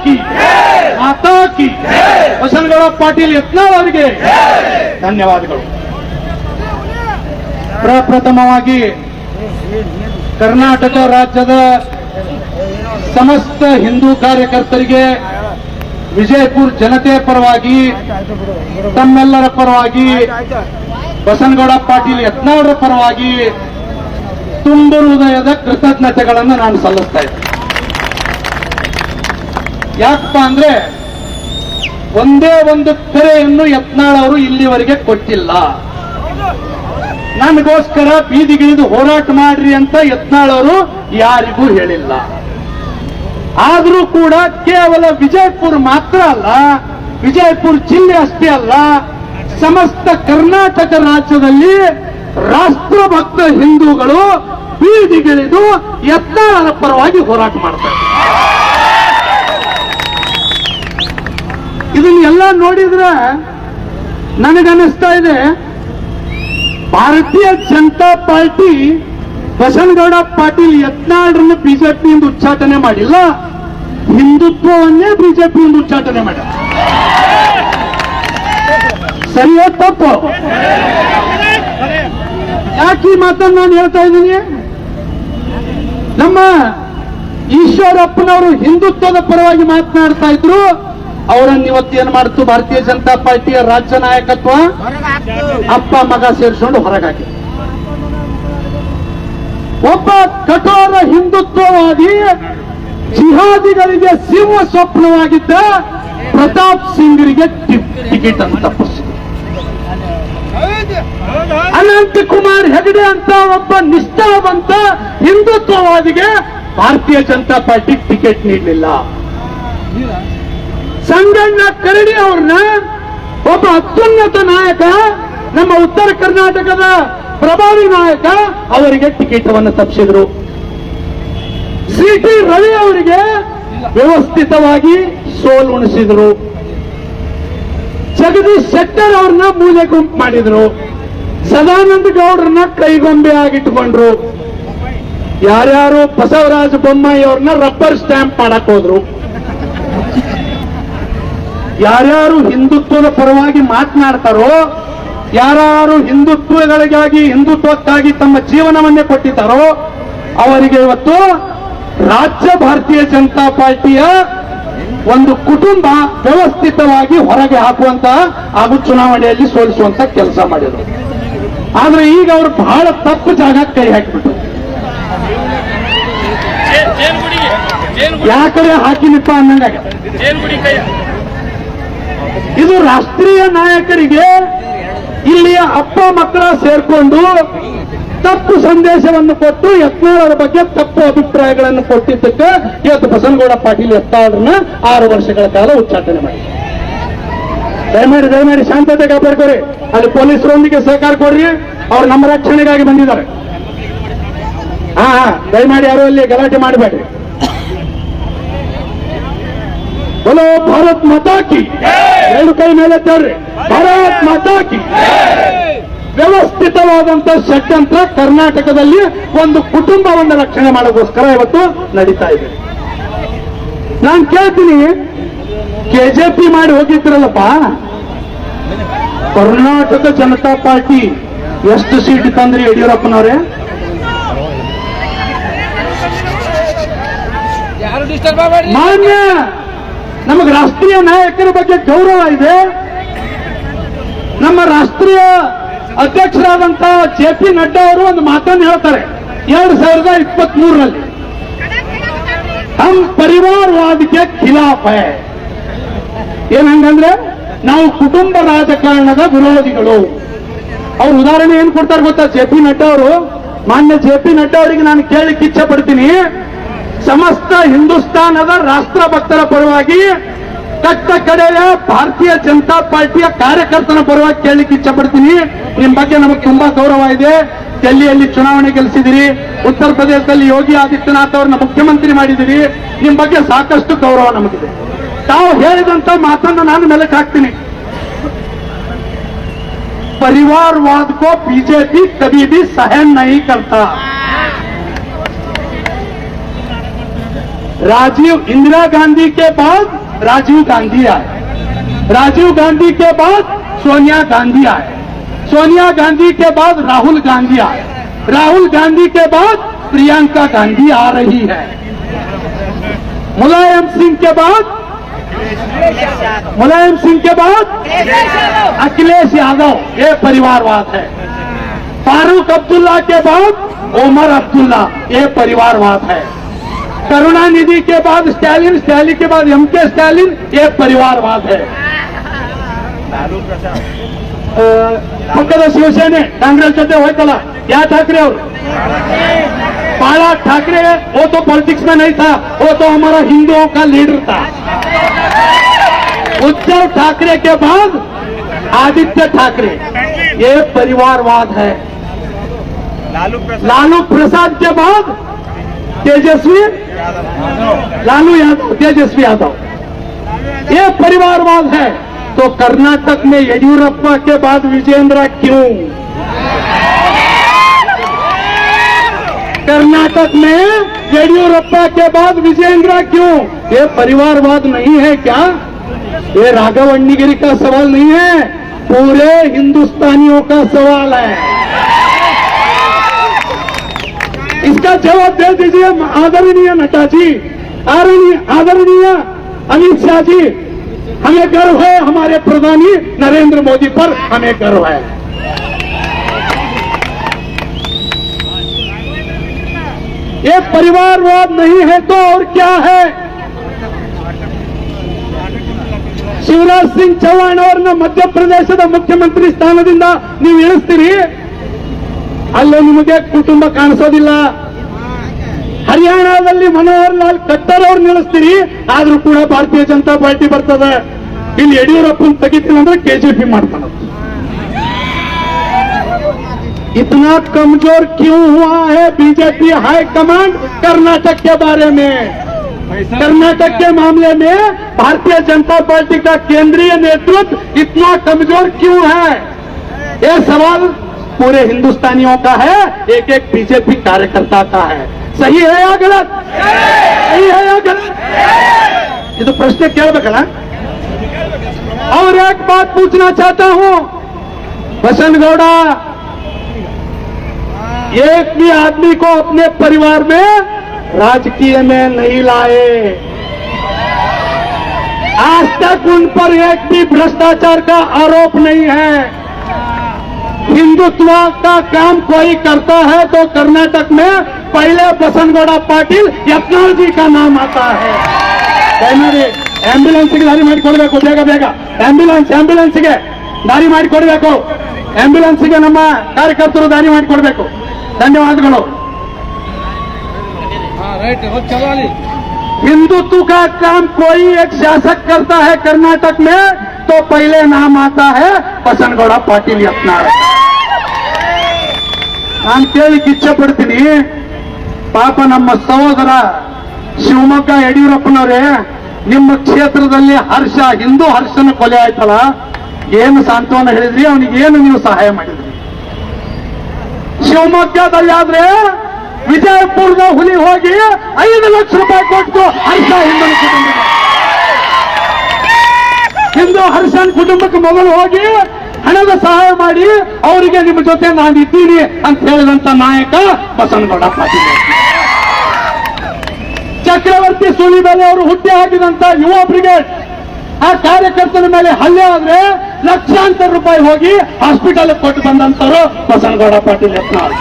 ಕಿ ಮಾತಾ ಕಿ ಬಸನಗೌಡ ಪಾಟೀಲ್ ಯತ್ನಾಳ್ ಅವರಿಗೆ ಧನ್ಯವಾದಗಳು. ಪ್ರಪ್ರಥಮವಾಗಿ ಕರ್ನಾಟಕ ರಾಜ್ಯದ ಸಮಸ್ತ ಹಿಂದೂ ಕಾರ್ಯಕರ್ತರಿಗೆ ವಿಜಯಪುರ ಜನತೆಯ ಪರವಾಗಿ ತಮ್ಮೆಲ್ಲರ ಪರವಾಗಿ ಬಸನಗೌಡ ಪಾಟೀಲ್ ಯತ್ನಾಳರ ಪರವಾಗಿ ತುಂಬ ಹೃದಯದ ಕೃತಜ್ಞತೆಗಳನ್ನು ನಾನು ಸಲ್ಲಿಸ್ತಾ ಇದ್ದೆ. ಯಾಕಪ್ಪ ಅಂದ್ರೆ ಒಂದೇ ಒಂದು ಕರೆಯನ್ನು ಯತ್ನಾಳ್ ಅವರು ಇಲ್ಲಿವರೆಗೆ ಕೊಟ್ಟಿಲ್ಲ. ನನಗೋಸ್ಕರ ಬೀದಿಗಿಳಿದು ಹೋರಾಟ ಮಾಡ್ರಿ ಅಂತ ಯತ್ನಾಳ್ ಅವರು ಯಾರಿಗೂ ಹೇಳಿಲ್ಲ. ಆದರೂ ಕೂಡ ಕೇವಲ ವಿಜಯಪುರ ಮಾತ್ರ ಅಲ್ಲ, ವಿಜಯಪುರ ಜಿಲ್ಲೆ ಅಷ್ಟೇ ಅಲ್ಲ, ಸಮಸ್ತ ಕರ್ನಾಟಕ ರಾಜ್ಯದಲ್ಲಿ ರಾಷ್ಟ್ರಭಕ್ತ ಹಿಂದೂಗಳು ಬೀದಿಗಿಳಿದು ಯತ್ನಾಳರ ಪರವಾಗಿ ಹೋರಾಟ ಮಾಡ್ತಾರೆ. ಇದನ್ನೆಲ್ಲ ನೋಡಿದ್ರೆ ನನಗನ್ನಿಸ್ತಾ ಇದೆ, ಭಾರತೀಯ ಜನತಾ ಪಾರ್ಟಿ ಬಸನಗೌಡ ಪಾಟೀಲ್ ಯತ್ನಾಳರನ್ನು ಬಿಜೆಪಿಯಿಂದ ಉಚ್ಚಾಟನೆ ಮಾಡಿಲ್ಲ, ಹಿಂದುತ್ವವನ್ನೇ ಬಿಜೆಪಿಯಿಂದ ಉಚ್ಚಾಟನೆ ಮಾಡಿಲ್ಲ. ಸರಿಯೋ ತಪ್ಪು? ಯಾಕೆ ಈ ಮಾತನ್ನು ನಾನು ಹೇಳ್ತಾ ಇದ್ದೀನಿ? ನಮ್ಮ ಈಶ್ವರಪ್ಪನವರು ಹಿಂದುತ್ವದ ಪರವಾಗಿ ಮಾತನಾಡ್ತಾ ಇದ್ರು. ಅವರನ್ನು ಇವತ್ತೇನು ಮಾಡ್ತು ಭಾರತೀಯ ಜನತಾ ಪಾರ್ಟಿಯ ರಾಜ್ಯ ನಾಯಕತ್ವ ಅಪ್ಪ ಮಗ ಸೇರಿಸಿಕೊಂಡು ಹೊರಗಾಗಿ. ಒಬ್ಬ ಕಠೋರ ಹಿಂದುತ್ವವಾದಿ ಜಿಹಾದಿಗಳಿಗೆ ಸಿಂಹ ಸ್ವಪ್ನವಾಗಿದ್ದ ಪ್ರತಾಪ್ ಸಿಂಗ್ರಿಗೆ ಟಿಕೆಟ್ ಅನ್ನು ತಪ್ಪಿಸಿದ್ರು. ಅನಂತ ಕುಮಾರ್ ಹೆಗಡೆ ಅಂತ ಒಬ್ಬ ನಿಷ್ಠಾವಂತ ಹಿಂದುತ್ವವಾದಿಗೆ ಭಾರತೀಯ ಜನತಾ ಪಾರ್ಟಿ ಟಿಕೆಟ್ ನೀಡಲಿಲ್ಲ. ಸಂಗಣ್ಣ ಕರಡಿ ಅವ್ರನ್ನ ಒಬ್ಬ ಅತ್ಯುನ್ನತ ನಾಯಕ, ನಮ್ಮ ಉತ್ತರ ಕರ್ನಾಟಕದ ಪ್ರಭಾವಿ ನಾಯಕ, ಅವರಿಗೆ ಟಿಕೆಟ್ ಅನ್ನು ತಪ್ಪಿಸಿದ್ರು. ಸಿ.ಟಿ. ರವಿ ಅವರಿಗೆ ವ್ಯವಸ್ಥಿತವಾಗಿ ಸೋಲು ಉಣಿಸಿದ್ರು. ಜಗದೀಶ್ ಶೆಟ್ಟರ್ ಅವ್ರನ್ನ ಮೂಲೆ ಗುಂಪು ಮಾಡಿದ್ರು. ಸದಾನಂದ ಗೌಡ್ರನ್ನ ಕೈಗೊಂಬೆ ಆಗಿಟ್ಕೊಂಡ್ರು. ಯಾರ್ಯಾರು ಬಸವರಾಜ ಬೊಮ್ಮಾಯಿ ಅವ್ರನ್ನ ರಬ್ಬರ್ ಸ್ಟ್ಯಾಂಪ್ ಮಾಡಕ್ ಹೋದ್ರು. ಯಾರ್ಯಾರು ಹಿಂದುತ್ವದ ಪರವಾಗಿ ಮಾತನಾಡ್ತಾರೋ, ಯಾರು ಹಿಂದುತ್ವಗಳಿಗಾಗಿ ಹಿಂದುತ್ವಕ್ಕಾಗಿ ತಮ್ಮ ಜೀವನವನ್ನೇ ಕೊಟ್ಟಿದ್ದಾರೋ ಅವರಿಗೆ ಇವತ್ತು ರಾಜ್ಯ ಭಾರತೀಯ ಜನತಾ ಪಾರ್ಟಿಯ ಒಂದು ಕುಟುಂಬ ವ್ಯವಸ್ಥಿತವಾಗಿ ಹೊರಗೆ ಹಾಕುವಂತ ಹಾಗೂ ಚುನಾವಣೆಯಲ್ಲಿ ಸೋಲಿಸುವಂತ ಕೆಲಸ ಮಾಡಿದರು. ಆದ್ರೆ ಈಗ ಅವರು ಬಹಳ ತಪ್ಪು ಜಾಗ ಕೈ ಹಾಕಿಬಿಟ್ಟು ಯಾಕಡೆ ಹಾಕಿನಿಪ್ಪ ಅನ್ನಂಗ. ಇದು ರಾಷ್ಟ್ರೀಯ ನಾಯಕರಿಗೆ ಇಲ್ಲಿಯ ಅಪ್ಪ ಮಕ್ಕಳ ಸೇರ್ಕೊಂಡು ತಪ್ಪು ಸಂದೇಶವನ್ನು ಕೊಟ್ಟು ಯತ್ನಾಳರ ಬಗ್ಗೆ ತಪ್ಪು ಅಭಿಪ್ರಾಯಗಳನ್ನು ಕೊಟ್ಟಿದ್ದಕ್ಕೆ ಇವತ್ತು ಬಸನಗೌಡ ಪಾಟೀಲ್ ಯತ್ನಾಳರನ್ನ 6 ವರ್ಷಗಳ ಕಾಲ ಉಚ್ಚಾಟನೆ ಮಾಡಿ. ದಯಮಾಡಿ ಶಾಂತತೆ ಕಾಪಾಡ್ಕೊರಿ. ಅಲ್ಲಿ ಪೊಲೀಸರೊಂದಿಗೆ ಸಹಕಾರ ಕೊಡ್ರಿ. ಅವ್ರು ನಮ್ಮ ರಕ್ಷಣೆಗಾಗಿ ಬಂದಿದ್ದಾರೆ. ದಯಮಾಡಿ ಯಾರು ಅಲ್ಲಿ ಗಲಾಟೆ ಮಾಡಬೇಡ್ರಿ. बोलो ಭಾರತ್ ಮಾತಾ ಕಿ, 2 ಕೈ ಮೇಲೆ ತರ್ರಿ. ಭಾರತ್ ಮಾತಾ ಕಿ. ವ್ಯವಸ್ಥಿತವಾದಂತ ಷಡ್ಯಂತ್ರ ಕರ್ನಾಟಕದಲ್ಲಿ ಒಂದು ಕುಟುಂಬವನ್ನು ರಕ್ಷಣೆ ಮಾಡೋಕ್ಕೋಸ್ಕರ ಇವತ್ತು ನಡೀತಾ ಇದೆ. ನಾನು ಕೇಳ್ತೀನಿ, ಕೆಜೆಪಿ ಮಾಡಿ ಹೋಗಿದ್ರಲ್ಲಪ್ಪ, ಕರ್ನಾಟಕ ಜನತಾ ಪಾರ್ಟಿ ಎಷ್ಟು ಸೀಟ್ ತಂದ್ರಿ ಯಡಿಯೂರಪ್ಪನವರೇ? ಮಾನ್ಯ ನಮಗೆ ರಾಷ್ಟ್ರೀಯ ನಾಯಕರ ಬಗ್ಗೆ ಗೌರವ ಇದೆ. ನಮ್ಮ ರಾಷ್ಟ್ರೀಯ ಅಧ್ಯಕ್ಷರಾದಂತ ಜೆ.ಪಿ. ನಡ್ಡಾ ಅವರು ಒಂದು ಮಾತನ್ನು ಹೇಳ್ತಾರೆ 2023ರಲ್ಲಿ, ಹಮ್ ಪರಿವಾರವಾದಕ್ಕೆ ಖಿಲಾಫ್ ಹೈ. ಏನಂಗಂದ್ರೆ ನಾವು ಕುಟುಂಬ ರಾಜಕಾರಣದ ವಿರೋಧಿಗಳು. ಅವ್ರ ಉದಾಹರಣೆ ಏನ್ ಕೊಡ್ತಾರೆ ಗೊತ್ತಾ? ಜೆ.ಪಿ. ನಡ್ಡಾ ಅವರು. ಮಾನ್ಯ ಜೆ.ಪಿ. ನಡ್ಡಾ ಅವರಿಗೆ ನಾನು ಕೇಳಲಿಕ್ಕೆ ಇಚ್ಛೆ ಪಡ್ತೀನಿ, ಸಮಸ್ತ ಹಿಂದೂಸ್ತಾನದ ರಾಷ್ಟ್ರ ಭಕ್ತರ ಪರವಾಗಿ ಕಟ್ಟ ಕಡೆಯ ಭಾರತೀಯ ಜನತಾ ಪಾರ್ಟಿಯ ಕಾರ್ಯಕರ್ತನ ಪರವಾಗಿ ಕೇಳಲಿಕ್ಕೆ ಇಚ್ಛೆ ಪಡ್ತೀನಿ. ನಿಮ್ ಬಗ್ಗೆ ನಮಗೆ ತುಂಬಾ ಗೌರವ ಇದೆ. ಡೆಲ್ಲಿಯಲ್ಲಿ ಚುನಾವಣೆ ಗೆಲ್ಲಿಸಿದಿರಿ, ಉತ್ತರ ಪ್ರದೇಶದಲ್ಲಿ ಯೋಗಿ ಆದಿತ್ಯನಾಥ್ ಅವ್ರನ್ನ ಮುಖ್ಯಮಂತ್ರಿ ಮಾಡಿದಿರಿ. ನಿಮ್ ಬಗ್ಗೆ ಸಾಕಷ್ಟು ಗೌರವ ನಮಗಿದೆ. ತಾವು ಹೇಳಿದಂತ ಮಾತನ್ನು ನಾನು ಮೆಲುಕು ಹಾಕ್ತೀನಿ. परिवारवाद को बीजेपी कभी भी सहन नहीं करता. इंदिरा गांधी के बाद राजीव गांधी आए, राजीव गांधी के बाद सोनिया गांधी आए, सोनिया गांधी के बाद राहुल गांधी आए, राहुल गांधी के बाद प्रियंका गांधी आ रही है, मुलायम सिंह के बाद अखिलेश यादव, ये परिवारवाद है। फारूक अब्दुल्ला के बाद ओमर अब्दुल्ला, ये परिवारवाद है। करुणानिधि के बाद स्टैलिन, स्टैलिन के बाद एमके स्टैलिन, ये परिवारवाद है। ಪಕ್ಕದ ಶಿವಸೇನೆ ಕಾಂಗ್ರೆಸ್ ಜೊತೆ ಹೋಯ್ತಲ್ಲ, क्या ठाकरे और बाला ठाकरे, वो तो पॉलिटिक्स में नहीं था, वो तो हमारा हिंदुओं का लीडर था। उद्धव ठाकरे के बाद आदित्य ठाकरे, ये परिवारवाद है। लालू प्रसाद के बाद तेजस्वी लालू यादव, तेजस्वी यादव, ये परिवारवाद है। तो कर्नाटक में येडियुरप्पा के बाद विजेंद्र क्यों? कर्नाटक में येडियुरप्पा के बाद विजेंद्र क्यों? ये परिवारवाद नहीं है क्या? ये राघव अण्णिगिरी का सवाल नहीं है, पूरे हिंदुस्तानियों का सवाल है। इसका जवाब दे दीजिए आदरणीय नड्डा जी, आदरणीय अमित शाह जी। हमें गर्व है हमारे प्रधानी नरेंद्र मोदी पर, हमें गर्व है। ये परिवारवाद नहीं है तो और क्या है? ಶಿವರಾಜ್ ಸಿಂಗ್ ಚೌಹಾಣ್ ಅವರನ್ನ ಮಧ್ಯಪ್ರದೇಶದ ಮುಖ್ಯಮಂತ್ರಿ ಸ್ಥಾನದಿಂದ ನೀವು ಇಳಿಸ್ತೀರಿ, ಅಲ್ಲೇ ನಿಮಗೆ ಕುಟುಂಬ ಕಾಣಿಸೋದಿಲ್ಲ. ಹರಿಯಾಣದಲ್ಲಿ ಮನೋಹರ್ ಲಾಲ್ ಖಟ್ಟರ್ ಅವ್ರು ನಿಲ್ಲಿಸ್ತೀರಿ, ಆದ್ರೂ ಕೂಡ ಭಾರತೀಯ ಜನತಾ ಪಾರ್ಟಿ ಬರ್ತದೆ. ಇಲ್ಲಿ ಯಡಿಯೂರಪ್ಪನ ತೆಗಿತೀನಿ ಅಂದ್ರೆ ಕೆಜೆಪಿ ಮಾಡ್ತಾನೆ. इतना कमजोर क्यों हुआ है बीजेपी हाईकमांड कर्नाटक के बारे में? कर्नाटक के मामले में भारतीय जनता पार्टी का केंद्रीय नेतृत्व इतना कमजोर क्यों है? यह सवाल पूरे हिंदुस्तानियों का है, एक एक बीजेपी कार्यकर्ता का है। सही है या गलत? सही है या गलत? ये तो प्रश्न ಕೇಳಬೇಕಲ್ಲ। और एक बात पूछना चाहता हूं, बसनगौड़ा, एक भी आदमी को अपने परिवार में राजकीय में नहीं लाए। आज तक उन पर एक भी भ्रष्टाचार का आरोप नहीं है। हिंदुत्व का काम कोई करता है तो कर्नाटक में पहले बसनगौड़ा पाटिल यत्नाल जी का नाम आता है। ಆಂಬ್ಯುಲೆನ್ಸ್ಗೆ ದಾರಿ ಮಾಡಿಕೊಡ್ಬೇಕು, ಬೇಗ ಬೇಗ ಆಂಬ್ಯುಲೆನ್ಸ್ಗೆ ದಾರಿ ಮಾಡಿಕೊಡ್ಬೇಕು, ಆಂಬ್ಯುಲೆನ್ಸ್ಗೆ ನಮ್ಮ ಕಾರ್ಯಕರ್ತರು ದಾರಿ ಮಾಡಿಕೊಡ್ಬೇಕು। धन्यवादಗಳು। हिंदुत्व का काम कोई एक शासक करता है कर्नाटक में तो पहले नाम आता है बसनगौड़ा पाटिल यत्नाल। ನಾನು ಕೇಳಿಕ್ಕೆ ಇಚ್ಛೆ ಪಡ್ತೀನಿ, ಪಾಪ ನಮ್ಮ ಸಹೋದರ ಶಿವಮೊಗ್ಗ ಯಡಿಯೂರಪ್ಪನವರೇ, ನಿಮ್ಮ ಕ್ಷೇತ್ರದಲ್ಲಿ ಹರ್ಷ, ಹಿಂದೂ ಹರ್ಷನ ಕೊಲೆ ಆಯ್ತಲ್ಲ, ಏನು ಸಾಂತ್ವನ ಹೇಳಿದ್ರಿ, ಅವನಿಗೆ ಏನು ನೀವು ಸಹಾಯ ಮಾಡಿದ್ರಿ? ಶಿವಮೊಗ್ಗದಲ್ಲಿ ಆದ್ರೆ ವಿಜಯಪುರದ ಹುಲಿ ಹೋಗಿ 5 ಲಕ್ಷ ರೂಪಾಯಿ ಕೊಟ್ಟು ಹರ್ಷ ಹಿಂದೂ ಹರ್ಷನ್ ಕುಟುಂಬಕ್ಕೆ ಮೊದಲು ಹೋಗಿ ಹಣದ ಸಹಾಯ ಮಾಡಿ ಅವರಿಗೆ ನಿಮ್ಮ ಜೊತೆ ನಾನಿದ್ದೀನಿ ಅಂತ ಹೇಳಿದಂತ ನಾಯಕ ಬಸನಗೌಡ ಪಾಟೀಲ್। ಚಕ್ರವರ್ತಿ ಸೂಲಿಬೆಲೆ ಅವರು ಹುಟ್ಟಿ ಹಾಕಿದಂತ ಯುವ ಬ್ರಿಗೇಡ್, ಆ ಕಾರ್ಯಕರ್ತನ ಮೇಲೆ ಹಲ್ಲೆ ಆದ್ರೆ ಲಕ್ಷಾಂತರ ರೂಪಾಯಿ ಹೋಗಿ ಹಾಸ್ಪಿಟಲ್ ಕೊಟ್ಟು ಬಂದಂತವರು ಬಸನಗೌಡ ಪಾಟೀಲ್ ಯತ್ನಾಳ್।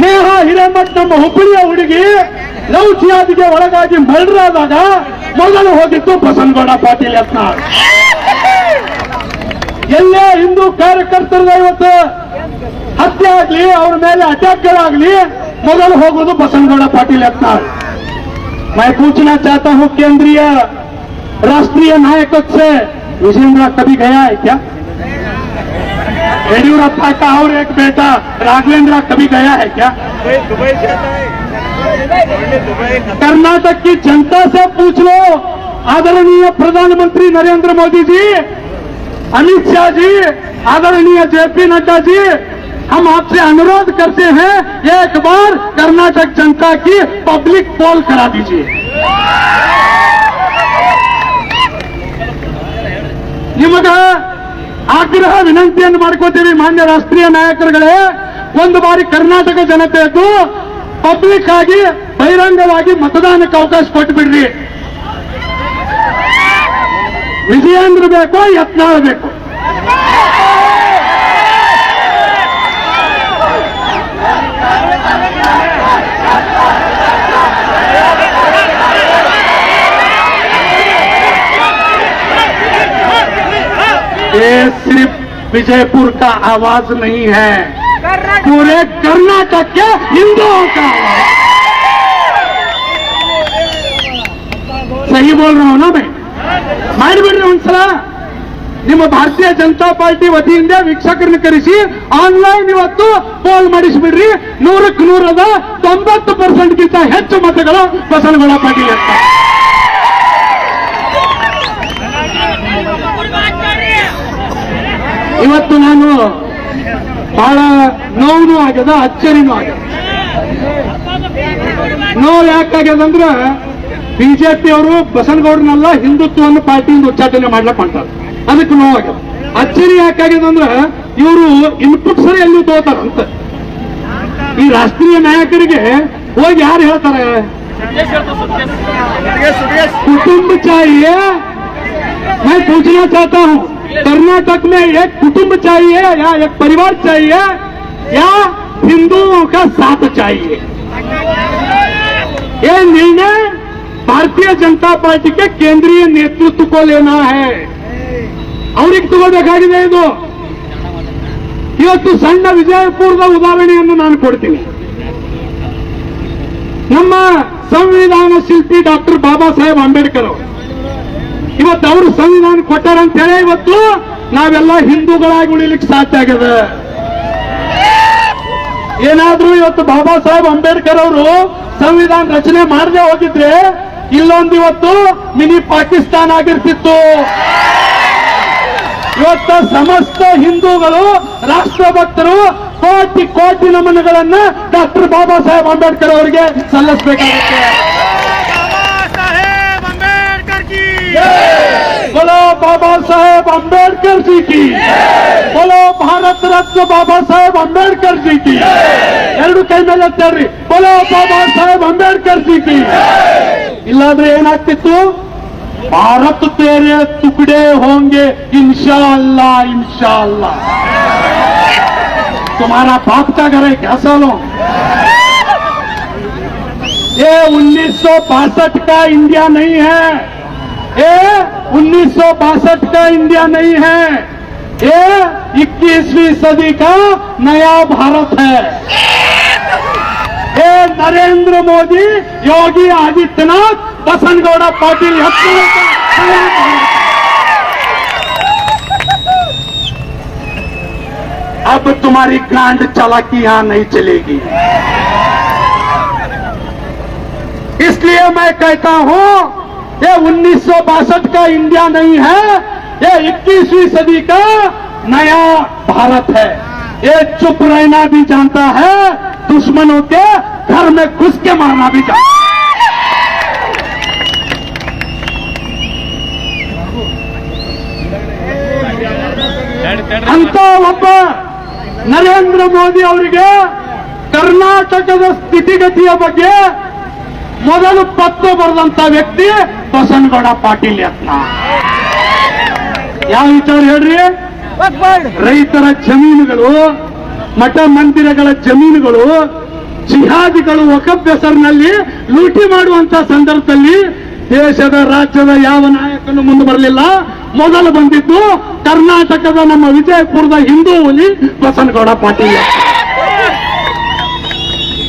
ನೇಹಾ ಹಿರೇಮಠ್, ನಮ್ಮ ಹುಬ್ಬಳ್ಳಿಯ ಹುಡುಗಿ ಲವ್ ಜಿಹಾದ್ಗೆ ಒಳಗಾಗಿ ಮರ್ಡರ್ ಆದಾಗ ಮೊದಲು ಹೋಗಿದ್ದು ಬಸನಗೌಡ ಪಾಟೀಲ್ ಯತ್ನಾಳ್। ಎಲ್ಲೇ ಹಿಂದೂ ಕಾರ್ಯಕರ್ತರದ ಇವತ್ತು ಹತ್ಯೆ ಆಗ್ಲಿ, ಅವ್ರ ಮೇಲೆ ಅಟ್ಯಾಕ್ಗಳಾಗ್ಲಿ, ಮೊದಲು ಹೋಗೋದು बसनगौड़ पाटिल यत्नाल। मैं पूछना चाहता हूं केंद्रीय राष्ट्रीय नायकों से, विजेंद्र कभी गया है क्या? येडियुरप्पा का और एक बेटा राघवेंद्र कभी गया है क्या? दुबई जाता है। कर्नाटक की जनता से पूछ लो, आदरणीय प्रधानमंत्री नरेंद्र मोदी जी, अमित शाह जी, आदरणीय जेपी नड्डा जी, हम आपसे अनुरोध करते हैं एक बार कर्नाटक जनता की पब्लिक पोल करा दीजिए। ನಿಮಗ ಆಗ್ರಹ ವಿನಂತಿಯನ್ನು ಮಾಡ್ಕೋತೀವಿ ಮಾನ್ಯ ರಾಷ್ಟ್ರೀಯ ನಾಯಕರುಗಳೇ, ಒಂದು ಬಾರಿ ಕರ್ನಾಟಕ ಜನತೆಯದ್ದು ಪಬ್ಲಿಕ್ ಆಗಿ ಬಹಿರಂಗವಾಗಿ ಮತದಾನಕ್ಕೆ ಅವಕಾಶ ಕೊಟ್ಟುಬಿಡ್ರಿ. ವಿಜಯೇಂದ್ರ ಬೇಕೋ ಯತ್ನಾಳ್ ಬೇಕು? ये सिर्फ विजयपुर का आवाज नहीं है, पूरे कर्नाटक के हिंदुओं का आवाज। सही बोल रहा हूं ना मैं? ಮಾಡಿಬಿಡ್ರಿ ಒಂದ್ಸಲ. ನಿಮ್ಮ ಭಾರತೀಯ ಜನತಾ ಪಾರ್ಟಿ ವತಿಯಿಂದ ವೀಕ್ಷಕರನ್ನು ಕರೆಸಿ ಆನ್ಲೈನ್ ಇವತ್ತು ಪೋಲ್ ಮಾಡಿಸ್ಬಿಡ್ರಿ. 100ಕ್ಕೆ 100 90%ಗಿಂತ ಹೆಚ್ಚು ಮತಗಳು ಬಸನಗೌಡ ಪಾಟೀಲ್ ಅಂತ. ಇವತ್ತು ನಾನು ಬಹಳ ನೋವು ಆಗ್ಯದ, ಅಚ್ಚರಿನೂ ಆಗ್ಯದ. ನೋವು ಯಾಕಾಗ್ಯದಂದ್ರೆ ಬಿಜೆಪಿ ಅವರು ಬಸನಗೌಡರನ್ನೆಲ್ಲ ಹಿಂದುತ್ವವನ್ನು ಪಾರ್ಟಿಯಿಂದ ಉಚ್ಚಾಟನೆ ಮಾಡ್ಲಕ್ ಮಾಡ್ತಾರೆ, ಅದಕ್ಕೆ ನೋವಾಗ್ಯದ. ಅಚ್ಚರಿ ಯಾಕಾಗ್ಯದ ಅಂದ್ರೆ ಇವರು ಇನ್ಪುಟ್ ಸರಿ ಎಲ್ಲಿ ತಗೋತಾರಂತ. ಈ ರಾಷ್ಟ್ರೀಯ ನಾಯಕರಿಗೆ ಹೋಗಿ ಯಾರು ಹೇಳ್ತಾರೆ कुटुंब चाहिए? मैं पूछना चाहता हूं, कर्नाटक में एक कुटुंब चाहिए या एक परिवार चाहिए या हिंदुओं का साथ चाहिए? ये निर्णय भारतीय जनता पार्टी के केंद्रीय नेतृत्व को लेना है. ಅವ್ರಿಗೆ ತಗೋಬೇಕಾಗಿದೆ ಇದು. ಇವತ್ತು ಸಣ್ಣ ವಿಜಯಪುರದ ಉದಾಹರಣೆಯನ್ನು ನಾನು ಕೊಡ್ತೀನಿ. ನಮ್ಮ ಸಂವಿಧಾನ ಶಿಲ್ಪಿ ಡಾಕ್ಟರ್ ಬಾಬಾ ಸಾಹೇಬ್ ಅಂಬೇಡ್ಕರ್ ಅವರು ಇವತ್ತು ಅವರು ಸಂವಿಧಾನ ಕೊಟ್ಟಾರಂತ ಹೇಳಿ ಇವತ್ತು ನಾವೆಲ್ಲ ಹಿಂದೂಗಳಾಗಿ ಉಳಿಲಿಕ್ಕೆ ಸಾಧ್ಯ ಆಗಿದೆ. ಏನಾದ್ರೂ ಇವತ್ತು ಬಾಬಾ ಸಾಹೇಬ್ ಅಂಬೇಡ್ಕರ್ ಅವರು ಸಂವಿಧಾನ ರಚನೆ ಮಾಡದೆ ಹೋಗಿದ್ರೆ ಇಲ್ಲೊಂದು ಇವತ್ತು ಮಿನಿ ಪಾಕಿಸ್ತಾನ ಆಗಿರ್ತಿತ್ತು. ಇವತ್ತು ಸಮಸ್ತ ಹಿಂದೂಗಳು ರಾಷ್ಟ್ರಭಕ್ತರು ಕೋಟಿ ಕೋಟಿ ನಮನಗಳನ್ನ ಡಾಕ್ಟರ್ ಬಾಬಾ ಸಾಹೇಬ್ ಅಂಬೇಡ್ಕರ್ ಅವರಿಗೆ ಸಲ್ಲಿಸಬೇಕಾಗುತ್ತೆ. बोलो बाबा साहेब अंबेडकर जी की, बोलो भारत रत्न बाबा साहेब अंबेडकर जी की. ಎರಡು ಕೈ ಮೇಲೆ ಎತ್ತೇಳ್ರಿ, बोलो बाबा साहेब अंबेडकर जी की. ಇಲ್ಲಾಂದ್ರೆ ಏನಾಗ್ತಿತ್ತು? भारत तेरे टुकड़े होंगे इंशाअल्लाह इंशाअल्लाह. तुम्हारा बाप का घर है क्या सालों? ये 1962 का इंडिया नहीं है, ये 1962 का इंडिया नहीं है, ये 21वीं सदी का नया भारत है. ये नरेंद्र मोदी, योगी आदित्यनाथ, बसनगौड़ पाटिल हत्या का नया भारत. अब तुम्हारी ग्रांड चालाकी यहां नहीं चलेगी. इसलिए मैं कहता हूं ये 1962 का इंडिया नहीं है, ये 21वीं सदी का नया भारत है. ये चुप रहना भी जानता है, दुश्मनों के घर में घुस के मारना भी जानता है. ಅಂತ ಒಬ್ಬ ನರೇಂದ್ರ ಮೋದಿ ಅವರಿಗೆ ಕರ್ನಾಟಕದ ಸ್ಥಿತಿಗತಿಯ ಬಗ್ಗೆ ಮೊದಲು ಪತ್ರ ಬರೆದಂತ ವ್ಯಕ್ತಿ ಬಸನಗೌಡ ಪಾಟೀಲ್ ಯತ್ನ. ಯಾವ ವಿಚಾರ ಹೇಳ್ರಿ? ರೈತರ ಜಮೀನುಗಳು, ಮಠ ಮಂದಿರಗಳ ಜಮೀನುಗಳು ಜಿಹಾದಿಗಳು ವಕಫ್ ಹೆಸರಿನಲ್ಲಿ ಲೂಟಿ ಮಾಡುವಂತ ಸಂದರ್ಭದಲ್ಲಿ ದೇಶದ ರಾಜ್ಯದ ಯಾವ ನಾಯಕನು ಮುಂದೆ ಬರಲಿಲ್ಲ. ಮೊದಲು ಬಂದಿದ್ದು ಕರ್ನಾಟಕದ ನಮ್ಮ ವಿಜಯಪುರದ ಹಿಂದೂ ಹುಲಿ ಬಸನಗೌಡ ಪಾಟೀಲ್.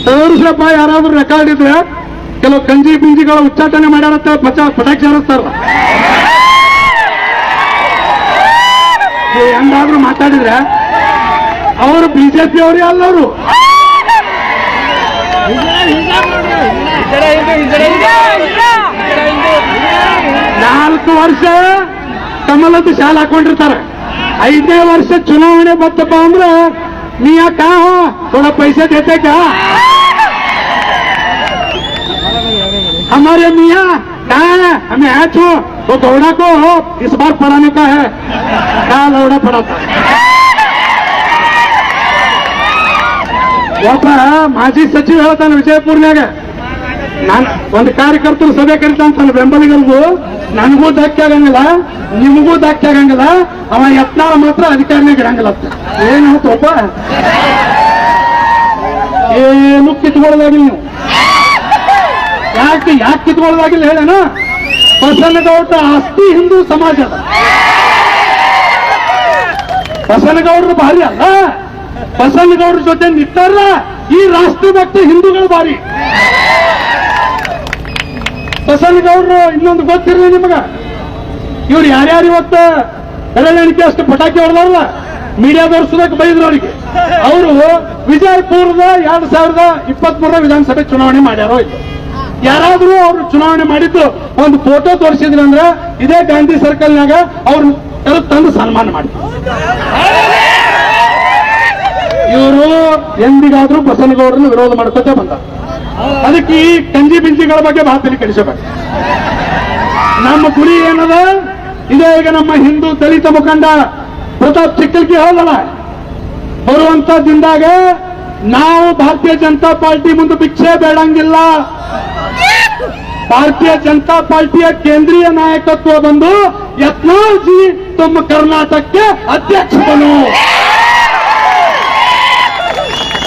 ತೋರಿಸಪ್ಪ ಯಾರಾದ್ರೂ ರೆಕಾರ್ಡ್ ಇದ್ರೆ, ಕೆಲವು ಗಂಜಿ ಪಿಂಜಿಗಳ ಉಚ್ಚಾಟನೆ ಮಾಡ್ಯಾರತ್ತ ಪಟಾಕ್ಷಿ ಹಾರಿಸ್ತಾರ. ಹೆಂಗಾದ್ರೂ ಮಾತಾಡಿದ್ರೆ ಅವರು ಬಿಜೆಪಿ ಅವರೇ ಅಲ್ಲವರು. ನಾಲ್ಕು ವರ್ಷ ಕಮಲದ ಶಾಲೆ ಹಾಕೊಂಡಿರ್ತಾರೆ. 5ನೇ ವರ್ಷ ಚುನಾವಣೆ ಬತ್ತಪ್ಪ ಅಂದ್ರೆ मियाँ कहाँ हो, थोड़ा पैसे देते क्या? हमारे मियाँ कहाँ है, हमें है छो तो दौड़ा को हो इस बार पढ़ाने का है, क्या लौड़ा पढ़ाता? ಒಬ್ಬ ಮಾಜಿ ಸಚಿವ ಹೇಳ್ತಾನೆ ವಿಜಯಪುರ್ನಾಗ, ನಾನು ಒಂದು ಕಾರ್ಯಕರ್ತರು ಸಭೆ ಕರಿತಾನ ಬೆಂಬಲಿಗರಿಗೂ, ನನಗೂ ಧಕ್ಕೆ ಆಗಂಗಿಲ್ಲ ನಿಮಗೂ ಧಕ್ಕೆ ಆಗಂಗಿಲ್ಲ, ಅವ ಯತ್ನಾಳ ಮಾತ್ರ ಅಧಿಕಾರಿನಾಗ ಇರಂಗಿಲ್ಲ ಅಂತ. ಏನು ಒಬ್ಬ ಏನು ಕಿತ್ಕೊಳ್ಳೋದಾಗಿಲ್ಲ ನೀವು, ಯಾಕೆ ಕಿತ್ಕೊಳ್ಳೋದಾಗಿಲ್ಲ ಹೇಳೇನ? ಬಸನಗೌಡ ಆಸ್ತಿ ಹಿಂದೂ ಸಮಾಜದ, ಬಸನಗೌಡರು ಭಾರಿ ಅಲ್ಲ, ಬಸನಗೌಡರ ಜೊತೆ ನಿಂತಾರ ಈ ರಾಷ್ಟ್ರಭಕ್ತ ಹಿಂದೂಗಳು ಭಾರಿ. ಬಸನಗೌಡರು ಇನ್ನೊಂದು ಗೊತ್ತಿರಲಿ ನಿಮಗ, ಇವ್ರು ಯಾರ್ಯಾರು ಇವತ್ತು ಬೆರಳೆಣಿಕೆ ಅಷ್ಟು ಪಟಾಕಿ ಹೊಡೆದಾರಲ್ಲ, ಮೀಡಿಯಾದವ್ರು ಸುದಕ್ಕೆ ಬೈದ್ರು ಅವರಿಗೆ. ಅವರು ವಿಜಯಪುರದ 2023 ವಿಧಾನಸಭೆ ಚುನಾವಣೆ ಮಾಡ್ಯಾರೋ ಇಲ್ಲ, ಯಾರಾದ್ರೂ ಅವರು ಚುನಾವಣೆ ಮಾಡಿದ್ದು ಒಂದು ಫೋಟೋ ತೋರಿಸಿದ್ರು ಅಂದ್ರೆ ಇದೇ ಗಾಂಧಿ ಸರ್ಕಲ್ನಾಗ ಅವ್ರು ತಂದು ಸನ್ಮಾನ ಮಾಡಿದ್ರು. ಇವರು ಎಂದಿಗಾದ್ರೂ ಬಸನಗೌಡರನ್ನು ವಿರೋಧ ಮಾಡ್ಕೋತೇ ಬಂದ. ಅದಕ್ಕೆ ಈ ಕಂಜಿ ಬಿಂಜಿಗಳ ಬಗ್ಗೆ ಮಾತಲ್ಲಿ ಕಳಿಸಬೇಕು. ನಮ್ಮ ಗುರಿ ಏನದ, ಇದೇ ಈಗ ನಮ್ಮ ಹಿಂದೂ ದಲಿತ ಮುಖಂಡ ಪ್ರತಾಪ್ ಚಿಕ್ಕಲ್ಕಿ ಹೋದಲ್ಲ, ಬರುವಂತ ದಿನದಾಗ ನಾವು ಭಾರತೀಯ ಜನತಾ ಪಾರ್ಟಿ ಮುಂದೆ ಭಿಕ್ಷೆ ಬೇಡಂಗಿಲ್ಲ, ಭಾರತೀಯ ಜನತಾ ಪಾರ್ಟಿಯ ಕೇಂದ್ರೀಯ ನಾಯಕತ್ವ ಬಂದು ಯತ್ನಾಳ್ ಜಿ ತಮ್ಮ ಕರ್ನಾಟಕಕ್ಕೆ ಅಧ್ಯಕ್ಷ ಬನು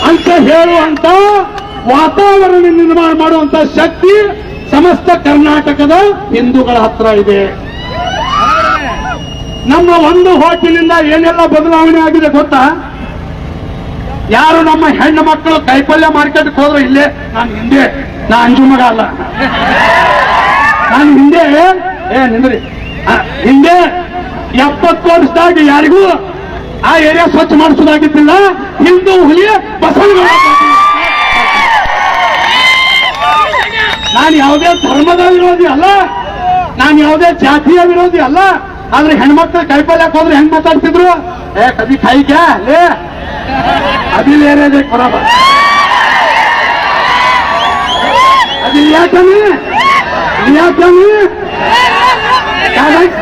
ಅಂತ ಹೇಳುವಂತ ವಾತಾವರಣ ನಿರ್ಮಾಣ ಮಾಡುವಂತ ಶಕ್ತಿ ಸಮಸ್ತ ಕರ್ನಾಟಕದ ಹಿಂದೂಗಳ ಹತ್ರ ಇದೆ. ನಮ್ಮ ಒಂದು ಹೋಟೆಲಿಂದ ಏನೆಲ್ಲ ಬದಲಾವಣೆ ಆಗಿದೆ ಗೊತ್ತಾ? ಯಾರು ನಮ್ಮ ಹೆಣ್ಣು ಮಕ್ಕಳು ಕೈಪಲ್ಯ ಮಾರ್ಕೆಟ್ಗೆ ಹೋದ್ರೆ ಇಲ್ಲೇ ನಾನು ಹಿಂದೆ, ನಾ ಅಂಜು ಮಗ ಅಲ್ಲ, ನಾನು ಹಿಂದೆ ನಿಂದ್ರಿ ಹಿಂದೆ 70 ವರ್ಷದಾಗ ಯಾರಿಗೂ ಆ ಏರಿಯಾ ಸ್ವಚ್ಛ ಮಾಡಿಸೋದಾಗಿದ್ದಿಲ್ಲ. ಹಿಂದೂ ಹುಲಿ ಬಸವನಗೌಡ. ನಾನು ಯಾವುದೇ ಧರ್ಮದ ವಿರೋಧಿ ಅಲ್ಲ, ನಾನು ಯಾವುದೇ ಜಾತಿಯ ವಿರೋಧಿ ಅಲ್ಲ, ಆದ್ರೆ ಹೆಣ್ಮಕ್ಳು ಕೈಪಲ್ಯಕ್ಕೆ ಹೋದ್ರೆ ಹೆಂಗ್ ಮಾತಾಡ್ತಿದ್ರು? ಕದಿ ಖಾಯಿ ಕ್ಯಾ ಲೇ अभी ले रहे थे बराबर, अभी लिया क्या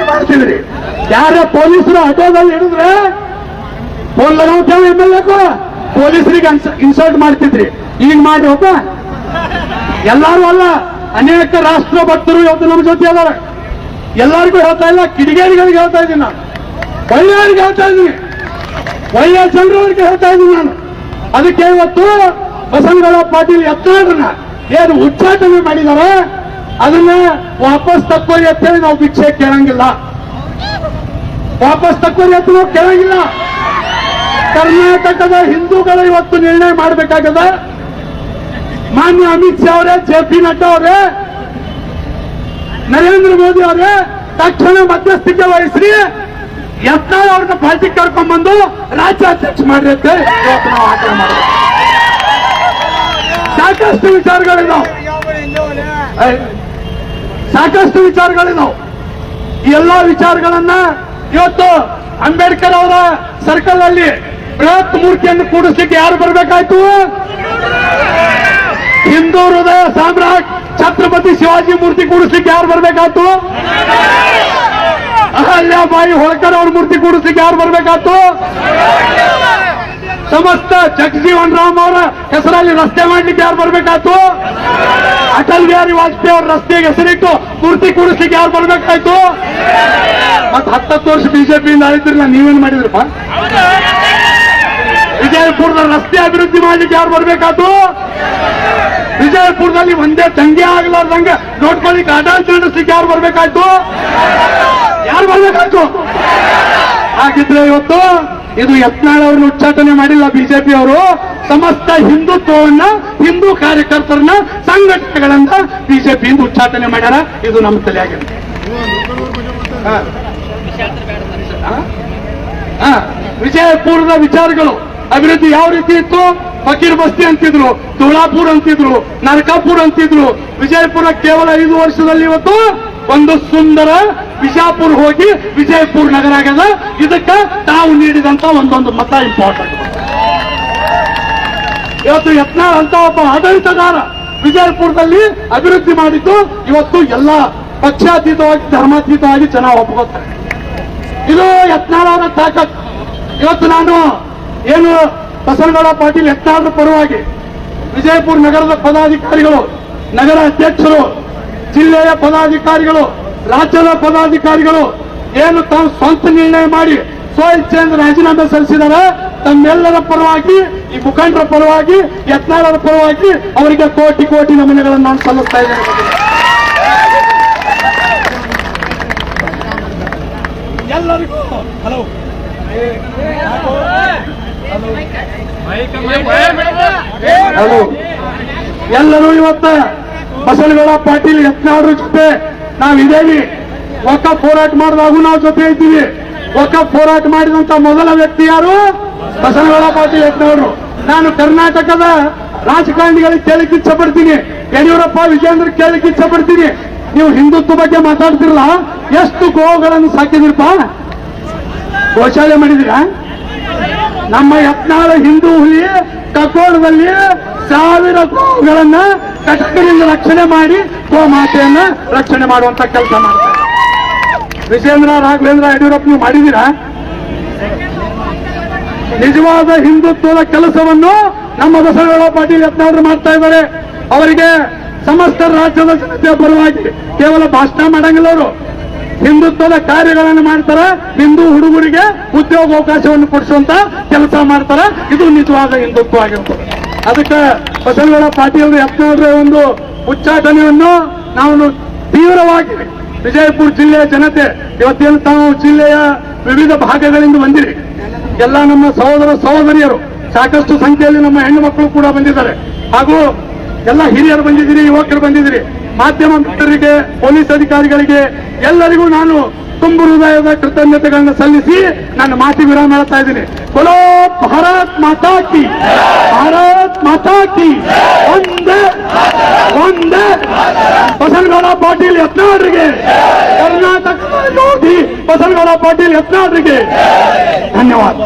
ಮಾಡ್ತಿದ್ರಿ? ಯಾರ ಪೊಲೀಸರು ಆಟೋದಲ್ಲಿ ಹಿಡಿದ್ರೆ ಫೋನ್ ಲಗಾವ್ತೇವೆ MLA ಗೂ, ಪೊಲೀಸರಿಗೆ ಇನ್ಸಲ್ಟ್ ಮಾಡ್ತಿದ್ರಿ. ಈಗ ಮಾಡಿ ಒಬ್ಬ ಎಲ್ಲಾರು ಅಲ್ಲ, ಅನೇಕ ರಾಷ್ಟ್ರ ಭಕ್ತರು ಇವತ್ತು ನಮ್ಮ ಜೊತೆ ಅದಾರ. ಎಲ್ಲರಿಗೂ ಹೇಳ್ತಾ ಇಲ್ಲ, ಕಿಡಿಗೇರಿಗಳಿಗೆ ಹೇಳ್ತಾ ಇದ್ದೀನಿ ನಾನು, ಒಳ್ಳೆಯವರಿಗೆ ಹೇಳ್ತಾ ಇದ್ದೀನಿ, ಒಳ್ಳೆಯ ಜನರವರಿಗೆ ಹೇಳ್ತಾ ಇದ್ದೀನಿ ನಾನು. ಅದಕ್ಕೆ ಇವತ್ತು ಬಸನಗೌಡ ಪಾಟೀಲ್ ಯತ್ನಾಳರನ್ನ ಏನು ಉಚ್ಚಾಟನೆ ಮಾಡಿದ್ದಾರೆ ಅದನ್ನ ವಾಪಸ್ ತಕ್ಕೋರಿ ಅಂತೇಳಿ ನಾವು ಭಿಕ್ಷೆ ಕೇಳಂಗಿಲ್ಲ, ವಾಪಸ್ ತಕ್ಕೋರಿ ಅಂತ ನಾವು ಕೇಳಂಗಿಲ್ಲ. ಕರ್ನಾಟಕದ ಹಿಂದೂಗಳು ಇವತ್ತು ನಿರ್ಣಯ ಮಾಡಬೇಕಾಗದ. ಮಾನ್ಯ ಅಮಿತ್ ಶಾ ಅವರೇ, JP ನಡ್ಡಾ ಅವರೇ, ನರೇಂದ್ರ ಮೋದಿ ಅವರೇ ತಕ್ಷಣ ಮಧ್ಯಸ್ಥಿಕೆ ವಹಿಸ್ರಿ, ಯತ್ನಾಳ್ ಅವ್ರನ್ನ ಪಾರ್ಟಿ ಕರ್ಕೊಂಡ್ಬಂದು ರಾಜ್ಯಾಧ್ಯಕ್ಷ ಮಾಡ್ರಿ ಅಂತ ಇವತ್ತು ನಾವು ಆಗ್ರಹ ಮಾಡಬೇಕು. ಸಾಕಷ್ಟು ವಿಚಾರಗಳಿದಾವೆ, ಸಾಕಷ್ಟು ವಿಚಾರಗಳಿದಾವೆ. ಈ ಎಲ್ಲಾ ವಿಚಾರಗಳನ್ನ ಇವತ್ತು ಅಂಬೇಡ್ಕರ್ ಅವರ ಸರ್ಕಲ್ ಅಲ್ಲಿ ಬೃಹತ್ ಮೂರ್ತಿಯನ್ನು ಕೂಡಿಸ್ಲಿಕ್ಕೆ ಯಾರು ಬರಬೇಕಾಯ್ತು? ಹಿಂದೂ ಹೃದಯ ಸಾಮ್ರಾಟ್ ಛತ್ರಪತಿ ಶಿವಾಜಿ ಮೂರ್ತಿ ಕೂಡಿಸ್ಲಿಕ್ಕೆ ಯಾರು ಬರಬೇಕಾಯ್ತು? ಅಹಲ್ಯಾಬಾಯಿ ಹೋಳ್ಕರ್ ಅವ್ರ ಮೂರ್ತಿ ಕೂಡಿಸ್ಲಿಕ್ಕೆ ಯಾರು ಬರಬೇಕಾಯ್ತು? ಸಮಸ್ತ ಜಗಜೀವನ್ ರಾಮ್ ಅವರ ಹೆಸರಲ್ಲಿ ರಸ್ತೆ ಮಾಡ್ಲಿಕ್ಕೆ ಯಾರು ಬರಬೇಕಾಯ್ತು? ಅಟಲ್ ಬಿಹಾರಿ ವಾಜಪೇಯಿ ಅವ್ರ ರಸ್ತೆಗೆ ಹೆಸರಿಟ್ಟು ಮೂರ್ತಿ ಕೂಡಿಸ್ಲಿಕ್ಕೆ ಯಾರು ಬರಬೇಕಾಯ್ತು? ಮತ್ 10 ವರ್ಷ ಬಿಜೆಪಿಯಿಂದ ಆಳಿದ್ರಲ್ಲ, ನೀವೇನ್ ಮಾಡಿದ್ರಪ್ಪ? ವಿಜಯಪುರದ ರಸ್ತೆ ಅಭಿವೃದ್ಧಿ ಮಾಡ್ಲಿಕ್ಕೆ ಯಾರು ಬರಬೇಕಾಯ್ತು? ವಿಜಯಪುರದಲ್ಲಿ ಒಂದೇ ದಂಗೆ ಆಗ್ಲಾರ್ದಂಗೆ ನೋಡ್ಕೊಳ್ಳಿಕ್ಕೆ ಆಡಳಿತ ನಡೆಸ್ಲಿಕ್ಕೆ ಯಾರು ಬರಬೇಕಾಯ್ತು? ಯಾರು ಬರಬೇಕಾಯ್ತು? ಹಾಗಿದ್ರೆ ಇವತ್ತು ಇದು ಯತ್ನಾಳ್ ಅವ್ರನ್ನ ಉಚ್ಚಾಟನೆ ಮಾಡಿಲ್ಲ ಬಿಜೆಪಿ ಅವರು, ಸಮಸ್ತ ಹಿಂದುತ್ವವನ್ನ, ಹಿಂದೂ ಕಾರ್ಯಕರ್ತರನ್ನ, ಸಂಘಟನೆಗಳನ್ನ ಬಿಜೆಪಿಯಿಂದ ಉಚ್ಚಾಟನೆ ಮಾಡ್ಯಾರ. ಇದು ನಮ್ಮ ತಲೆಯಾಗಿದೆ. ವಿಜಯಪುರದ ವಿಚಾರಗಳು ಅಭಿವೃದ್ಧಿ ಯಾವ ರೀತಿ ಇತ್ತು? ಫಕೀರ್ ಬಸ್ತಿ ಅಂತಿದ್ರು, ತುಳಾಪುರ್ ಅಂತಿದ್ರು, ನರಕಾಪುರ್ ಅಂತಿದ್ರು. ವಿಜಯಪುರ ಕೇವಲ 5 ವರ್ಷದಲ್ಲಿ ಇವತ್ತು ಒಂದು ಸುಂದರ ಬಿಜಾಪುರ ಹೋಗಿ ವಿಜಯಪುರ ನಗರ ಆಗ್ಯದ. ಇದಕ್ಕೆ ತಾವು ನೀಡಿದಂತ ಒಂದೊಂದು ಮತ ಇಂಪಾರ್ಟೆಂಟ್. ಇವತ್ತು ಯತ್ನಾಳ್ ಅಂತ ಒಬ್ಬ ಆಡಳಿತಗಾರ ವಿಜಯಪುರದಲ್ಲಿ ಅಭಿವೃದ್ಧಿ ಮಾಡಿದ್ದು ಇವತ್ತು ಎಲ್ಲ ಪಕ್ಷಾತೀತವಾಗಿ ಧರ್ಮಾತೀತವಾಗಿ ಜನ ಒಪ್ಕೋತಾರೆ. ಇದು ಯತ್ನಾಳ್ ಅವರ ತಾಕತ್. ಇವತ್ತು ನಾನು ಏನು ಬಸನಗೌಡ ಪಾಟೀಲ್ ಯತ್ನಾಳ್ ಪರವಾಗಿ ವಿಜಯಪುರ ನಗರದ ಪದಾಧಿಕಾರಿಗಳು, ನಗರ ಅಧ್ಯಕ್ಷರು, ಜಿಲ್ಲೆಯ ಪದಾಧಿಕಾರಿಗಳು, ರಾಜ್ಯದ ಪದಾಧಿಕಾರಿಗಳು ಏನು ತಾವು ಸ್ವಂತ ನಿರ್ಣಯ ಮಾಡಿ ಸ್ವಇಚ್ಛೆಯಿಂದ ರಾಜೀನಾಮೆ ಸಲ್ಲಿಸಿದ್ದಾರೆ, ತಮ್ಮೆಲ್ಲರ ಪರವಾಗಿ, ಈ ಮುಖಂಡರ ಪರವಾಗಿ, ಯತ್ನಾಳರ ಪರವಾಗಿ ಅವರಿಗೆ ಕೋಟಿ ಕೋಟಿ ನಮನಗಳನ್ನು ನಾನು ಸಲ್ಲಿಸ್ತಾ ಇದ್ದೇನೆ. ಎಲ್ಲರಿಗೂ ಹಲೋ ಹಲೋ ಎಲ್ಲರೂ ಇವತ್ತ ಬಸನಗೌಡ ಪಾಟೀಲ್ ಯತ್ನಾಳರ ಜೊತೆ ನಾವಿದ್ದೇವೆ. ವಕಫ್ ಹೋರಾಟ ಮಾಡಿದಾಗೂ ನಾವು ಜೊತೆ ಇದ್ದೀವಿ. ವಕಫ್ ಹೋರಾಟ ಮಾಡಿದಂತ ಮೊದಲ ವ್ಯಕ್ತಿ ಯಾರು? ಬಸನಗೌಡ ಪಾಟೀಲ್ ಯತ್ನಾಳರು. ನಾನು ಕರ್ನಾಟಕದ ರಾಜಕಾರಣಿಗಳಿಗೆ ಕೇಳಲಿಕ್ಕೆ ಇಚ್ಛೆ ಪಡ್ತೀನಿ, ಯಡಿಯೂರಪ್ಪ ವಿಜೇಂದ್ರ ಕೇಳಲಿಕ್ಕೆ ಇಚ್ಛೆ ಪಡ್ತೀನಿ, ನೀವು ಹಿಂದುತ್ವ ಬಗ್ಗೆ ಮಾತಾಡ್ತಿರಲ್ಲ, ಎಷ್ಟು ಗೋವುಗಳನ್ನು ಸಾಕಿದಿರಪ್ಪ? ಗೋಶಾಲೆ ಮಾಡಿದಿರಾ? ನಮ್ಮ ಯತ್ನಾಳ ಹಿಂದೂ ಹುಲಿ ಕಕೋಳದಲ್ಲಿ 1000 ಗೋವುಗಳನ್ನ ಕಟಕರಿಂದ ರಕ್ಷಣೆ ಮಾಡಿ ಗೋಮಾತೆಯನ್ನ ರಕ್ಷಣೆ ಮಾಡುವಂತ ಕೆಲಸ ಮಾಡ್ತಾರೆ. ವಿಜೇಂದ್ರ, ರಾಘವೇಂದ್ರ, ಯಡಿಯೂರಪ್ಪ ನೀವು ಮಾಡಿದ್ದೀರಾ? ನಿಜವಾದ ಹಿಂದುತ್ವದ ಕೆಲಸವನ್ನು ನಮ್ಮ ಬಸನಗೌಡ ಪಾಟೀಲ್ ಯತ್ನಾಳರು ಮಾಡ್ತಾ ಇದ್ದಾರೆ. ಅವರಿಗೆ ಸಮಸ್ತ ರಾಜ್ಯದ ಜನತೆಯ ಪರವಾಗಿ ಕೇವಲ ಭಾಷಣ ಮಾಡಂಗಿಲ್ಲ, ಅವರು ಹಿಂದುತ್ವದ ಕಾರ್ಯಗಳನ್ನು ಮಾಡ್ತಾರೆ. ಹಿಂದೂ ಹುಡುಗರಿಗೆ ಉದ್ಯೋಗಾವಕಾಶವನ್ನು ಕೊಡಿಸುವಂತ ಕೆಲಸ ಮಾಡ್ತಾರೆ. ಇದು ನಿಜವಾದ ಹಿಂದುತ್ವ ಆಗಿರ್ತದೆ. ಅದಕ್ಕೆ ಬಸನಗೌಡ ಪಾಟೀಲ್ ಯತ್ನಾಳರ ಒಂದು ಉಚ್ಚಾಟನೆಯನ್ನು ನಾವು ತೀವ್ರವಾಗಿ ವಿಜಯಪುರ ಜಿಲ್ಲೆಯ ಜನತೆ, ಇವತ್ತೇನು ತಾವು ಜಿಲ್ಲೆಯ ವಿವಿಧ ಭಾಗಗಳಿಂದ ಬಂದಿರಿ, ಎಲ್ಲ ನಮ್ಮ ಸಹೋದರ ಸಹೋದರಿಯರು, ಸಾಕಷ್ಟು ಸಂಖ್ಯೆಯಲ್ಲಿ ನಮ್ಮ ಹೆಣ್ಣು ಮಕ್ಕಳು ಕೂಡ ಬಂದಿದ್ದಾರೆ, ಹಾಗೂ ಎಲ್ಲ ಹಿರಿಯರು ಬಂದಿದ್ದೀರಿ, ಯುವಕರು ಬಂದಿದ್ದೀರಿ, ಮಾಧ್ಯಮ ಮಿತ್ರರಿಗೆ, ಪೊಲೀಸ್ ಅಧಿಕಾರಿಗಳಿಗೆ ಎಲ್ಲರಿಗೂ ನಾನು ತುಂಬು ಹೃದಯದ ಕೃತಜ್ಞತೆಗಳನ್ನು ಸಲ್ಲಿಸಿ ನನ್ನ ಮಾತಿಗೆ ವಿರಾಮ ಹೇಳ್ತಾ ಇದ್ದೀನಿ. बोलो भारत माता की, भारत माता की ಒಂದೇ ಒಂದೇ ಬಸನಗೌಡ ಪಾಟೀಲ್ ಯತ್ನಾಳರಿಗೆ, ಕರ್ನಾಟಕ ಯೋಧಿ ಬಸನಗೌಡ ಪಾಟೀಲ್ ಯತ್ನಾಳರಿಗೆ ಧನ್ಯವಾದ.